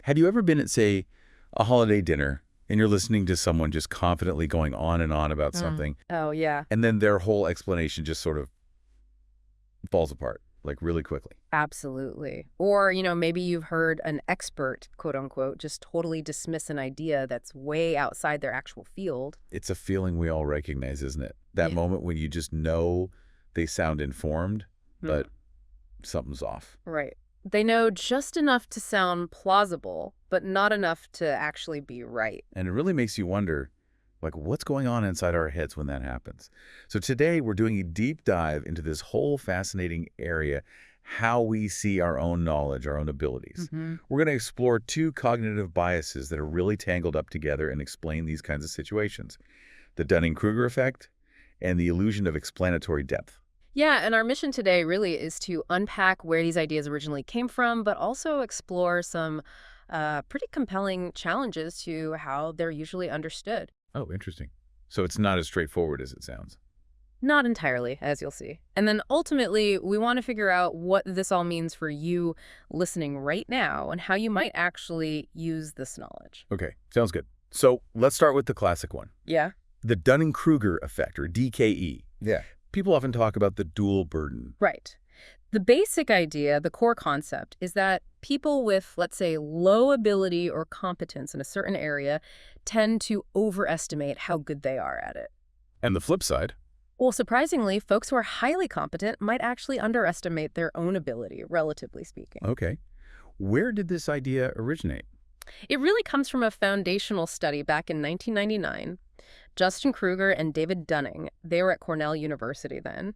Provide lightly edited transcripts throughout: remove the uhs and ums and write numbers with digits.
Have you ever been at, say, a holiday dinner, and you're listening to someone just confidently going on and on about something, Oh, yeah. and then their whole explanation just sort of falls apart, like really quickly? Absolutely. Or, maybe you've heard an expert, quote unquote, just totally dismiss an idea that's way outside their actual field. It's a feeling we all recognize, isn't it? That Yeah. moment when you just know they sound informed, but something's off. Right. They know just enough to sound plausible, but not enough to actually be right. And it really makes you wonder, like, what's going on inside our heads when that happens? So today we're doing a deep dive into this whole fascinating area, how we see our own knowledge, our own abilities. We're going to explore two cognitive biases that are really tangled up together and explain these kinds of situations: the Dunning-Kruger effect and the illusion of explanatory depth. Yeah, and our mission today really is to unpack where these ideas originally came from, but also explore some pretty compelling challenges to how they're usually understood. Oh, interesting. So it's not as straightforward as it sounds. Not entirely, as you'll see. And then ultimately, we want to figure out what this all means for you listening right now and how you might actually use this knowledge. Okay, sounds good. So let's start with the classic one, Yeah? the Dunning-Kruger effect, or DKE. Yeah. People often talk about the dual burden. Right. The basic idea, the core concept, is that people with, let's say, low ability or competence in a certain area tend to overestimate how good they are at it. And the flip side? Well, surprisingly, folks who are highly competent might actually underestimate their own ability, relatively speaking. Okay. Where did this idea originate? It really comes from a foundational study back in 1999. Justin Kruger and David Dunning, they were at Cornell University then.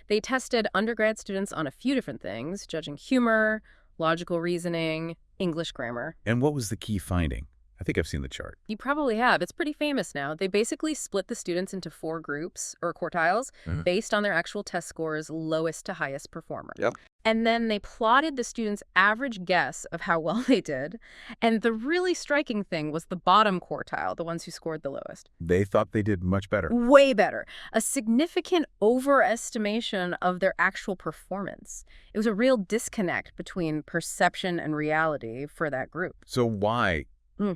They tested undergrad students on a few different things: judging humor, logical reasoning, English grammar. And what was the key finding? I think I've seen the chart. You probably have. It's pretty famous now. They basically split the students into 4 groups, or quartiles, based on their actual test scores, lowest to highest performer. Yep. And then they plotted the students' average guess of how well they did. And the really striking thing was the bottom quartile, the ones who scored the lowest. They thought they did much better. Way better. A significant overestimation of their actual performance. It was a real disconnect between perception and reality for that group. So why?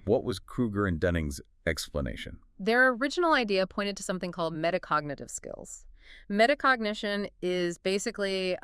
What was Kruger and Dunning's explanation? Their original idea pointed to something called metacognitive skills. Metacognition is basically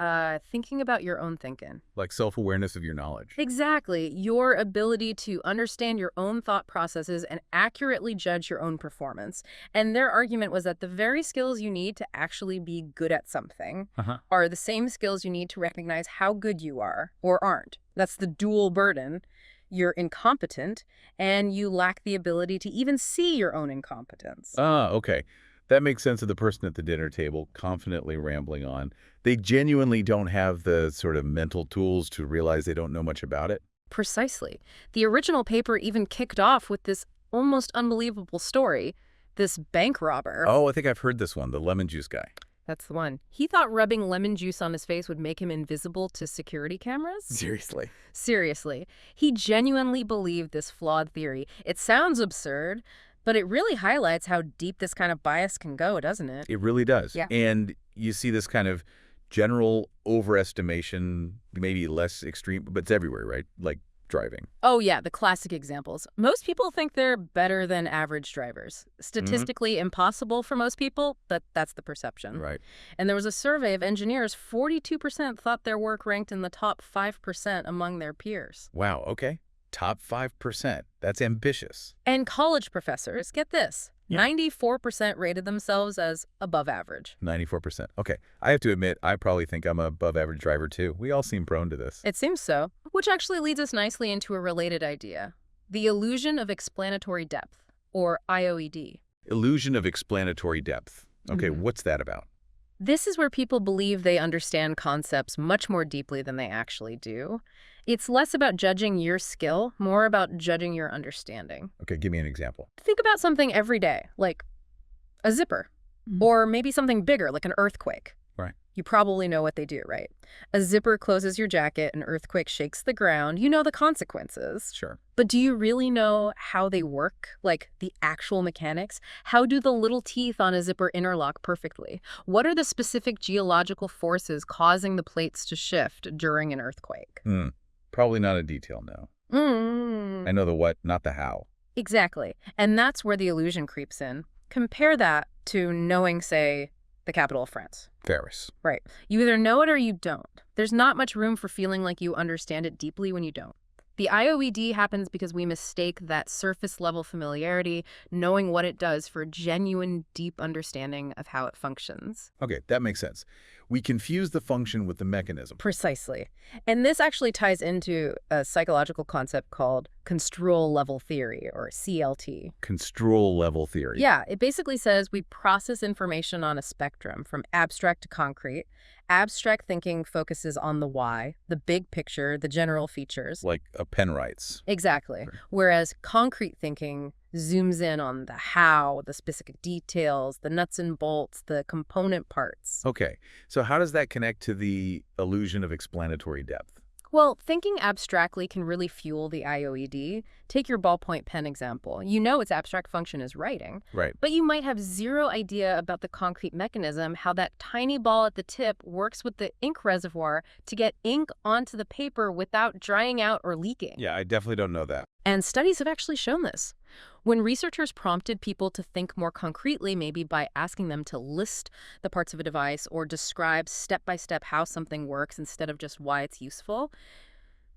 thinking about your own thinking. Like self-awareness of your knowledge. Exactly. Your ability to understand your own thought processes and accurately judge your own performance. And their argument was that the very skills you need to actually be good at something are the same skills you need to recognize how good you are or aren't. That's the dual burden. You're incompetent, and you lack the ability to even see your own incompetence. Ah, okay. That makes sense of the person at the dinner table confidently rambling on. They genuinely don't have the sort of mental tools to realize they don't know much about it. Precisely. The original paper even kicked off with this almost unbelievable story. This bank robber. Oh, I think I've heard this one, the lemon juice guy. That's the one. He thought rubbing lemon juice on his face would make him invisible to security cameras? Seriously. Seriously. He genuinely believed this flawed theory. It sounds absurd, but it really highlights how deep this kind of bias can go, doesn't it? It really does. Yeah. And you see this kind of general overestimation, maybe less extreme, but it's everywhere, right? Like driving. Oh, yeah, the classic examples. Most people think they're better than average drivers. Statistically impossible for most people, but that's the perception. Right. And there was a survey of engineers, 42% thought their work ranked in the top 5% among their peers. Wow, okay. Top 5%. That's ambitious. And college professors, get this, Yeah. 94% rated themselves as above average. 94%. Okay. I have to admit, I probably think I'm a above average driver too. We all seem prone to this. It seems so, which actually leads us nicely into a related idea, the illusion of explanatory depth, or IOED. Illusion of explanatory depth. Okay, what's that about? This is where people believe they understand concepts much more deeply than they actually do. It's less about judging your skill, more about judging your understanding. Okay, give me an example. Think about something every day, like a zipper, or maybe something bigger, like an earthquake. Right. You probably know what they do, right? A zipper closes your jacket, an earthquake shakes the ground. You know the consequences. Sure. But do you really know how they work? Like the actual mechanics? How do the little teeth on a zipper interlock perfectly? What are the specific geological forces causing the plates to shift during an earthquake? Probably not a detail, no. Mm. I know the what, not the how. Exactly. And that's where the illusion creeps in. Compare that to knowing, say, the capital of France. Ferris. Right. You either know it or you don't. There's not much room for feeling like you understand it deeply when you don't. The IOED happens because we mistake that surface-level familiarity, knowing what it does, for genuine, deep understanding of how it functions. Okay, that makes sense. We confuse the function with the mechanism. Precisely. And this actually ties into a psychological concept called construal level theory, or CLT. Construal level theory. Yeah, it basically says we process information on a spectrum from abstract to concrete. Abstract thinking focuses on the why, the big picture, the general features. Like a pen writes. Exactly. Sure. Whereas concrete thinking zooms in on the how, the specific details, the nuts and bolts, the component parts. Okay, so how does that connect to the illusion of explanatory depth? Well, thinking abstractly can really fuel the IOED. Take your ballpoint pen example. You know its abstract function is writing, Right. but you might have zero idea about the concrete mechanism, how that tiny ball at the tip works with the ink reservoir to get ink onto the paper without drying out or leaking. Yeah, I definitely don't know that. And studies have actually shown this. When researchers prompted people to think more concretely, maybe by asking them to list the parts of a device or describe step-by-step how something works instead of just why it's useful,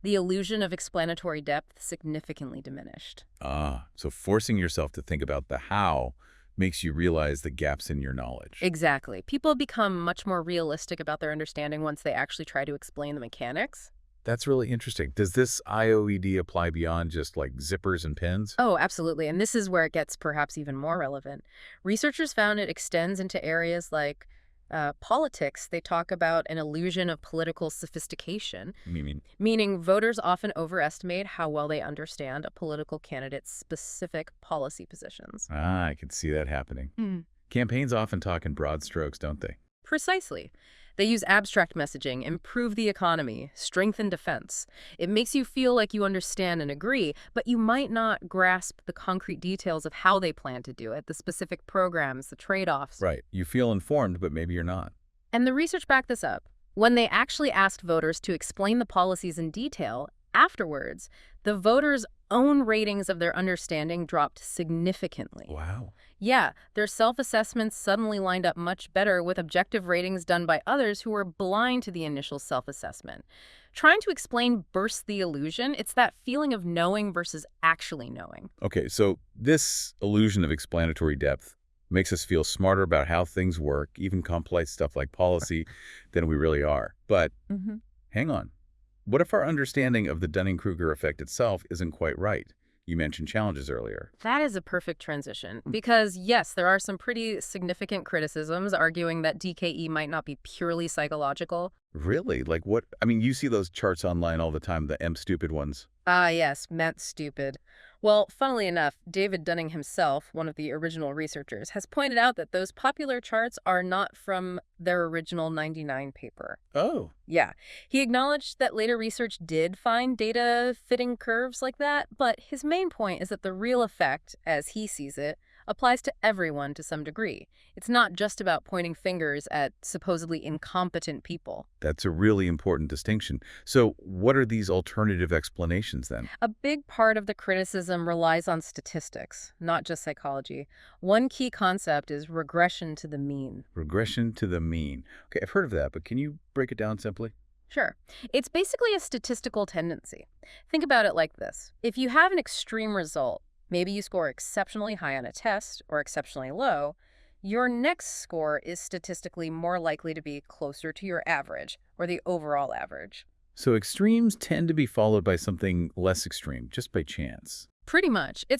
the illusion of explanatory depth significantly diminished. So forcing yourself to think about the how makes you realize the gaps in your knowledge. Exactly. People become much more realistic about their understanding once they actually try to explain the mechanics. That's really interesting. Does this IOED apply beyond just like zippers and pens? Oh, absolutely. And this is where it gets perhaps even more relevant. Researchers found it extends into areas like politics. They talk about an illusion of political sophistication, I mean, meaning voters often overestimate how well they understand a political candidate's specific policy positions. I can see that happening. Campaigns often talk in broad strokes, don't they? Precisely. They use abstract messaging, improve the economy, strengthen defense. It makes you feel like you understand and agree, but you might not grasp the concrete details of how they plan to do it, the specific programs, the trade-offs. Right. You feel informed, but maybe you're not. And the research backed this up. When they actually asked voters to explain the policies in detail, afterwards, the voters' own ratings of their understanding dropped significantly. Wow. Yeah, their self-assessments suddenly lined up much better with objective ratings done by others who were blind to the initial self-assessment. Trying to explain bursts the illusion. It's that feeling of knowing versus actually knowing. Okay, so this illusion of explanatory depth makes us feel smarter about how things work, even complex stuff like policy, than we really are. But hang on. What if our understanding of the Dunning-Kruger effect itself isn't quite right? You mentioned challenges earlier. That is a perfect transition because, yes, there are some pretty significant criticisms arguing that DKE might not be purely psychological. Really? Like what? I mean, you see those charts online all the time, the stupid ones. Ah, yes, meant stupid. Well, funnily enough, David Dunning himself, one of the original researchers, has pointed out that those popular charts are not from their original 99 paper. Oh. Yeah, he acknowledged that later research did find data fitting curves like that, but his main point is that the real effect, as he sees it, applies to everyone to some degree. It's not just about pointing fingers at supposedly incompetent people. That's a really important distinction. So what are these alternative explanations then? A big part of the criticism relies on statistics, not just psychology. One key concept is regression to the mean. Regression to the mean. Okay, I've heard of that, but can you break it down simply? Sure. It's basically a statistical tendency. Think about it like this. If you have an extreme result, maybe you score exceptionally high on a test or exceptionally low, your next score is statistically more likely to be closer to your average or the overall average. So extremes tend to be followed by something less extreme, just by chance. Pretty much. It's